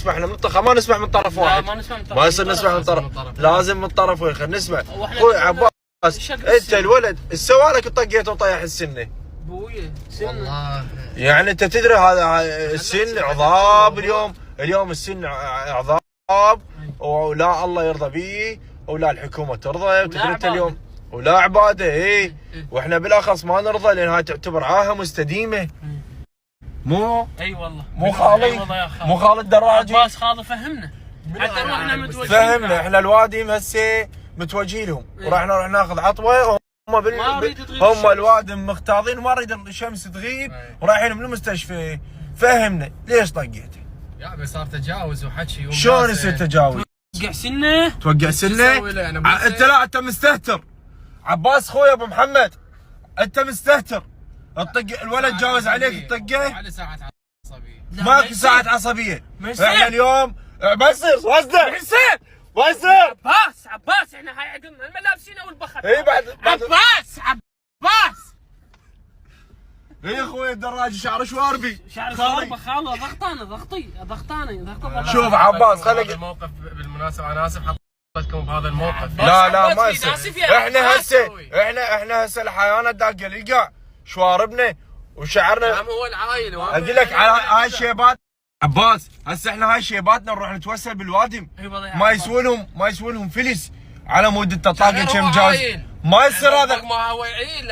نسمع احنا من الطرف، ما نسمع من طرف واحد. ما نسمع من طرف، ما يصير نسمع من طرف، لازم من طرف واخر نسمع. اخوي عباس انت الولد السوالك طقيته وطيح السنه. ابويا والله يعني انت تدري هذا السن عضاب. اليوم السن عضاب، ولا الله يرضى به ولا الحكومه ترضى، وتدري انت اليوم ولا عباده. اي واحنا بالاخص ما نرضى، لان هاي تعتبر عاهه مستديمه. مو اي والله مو خالي، مو خالد دراجي. عباس خالي فهمنا، حتى روحنا متوجهين. فهمنا احنا الوادم هسه متوجهين لهم، وراح نروح ناخذ عطوه. هم الوادم مختاضين وما اريد الشمس تغيب، ورايحين من المستشفى. فهمنا ليش طقيته؟ يا ابي صار تجاوز وحكي. شلون يصير تجاوز؟ توقع سنه، توقع سنه. انت لا انت مستهتر. عباس خويا ابو محمد انت مستهتر. الطق الولد جاوز عليك تطقه. على ساعة عصبية. ماكو ساعة عصبية. احنا اليوم ما يصير وصدق. ما يصير. عباس احنا هاي عقلنا الملابسين والبخت. اي بعد عباس اي اخوي الدراجي شعره شواربي. شعر شواربه خاله. ضغطاني. شوف عباس خليك الموقف بالمناسبة انا اسف حطيتكم بهذا الموقف. لا ما يصير. احنا هسه الحياة داقه للقاع شواربنا وشعرنا. عم هو العايل اقول لك على هاي الشيبات عباس. هسه احنا هاي شيباتنا نروح نتوسل بالوادم. ما يسوونهم فلس على مود التطاقه كم جاز. ما يصير هذا. ما هو يعيل.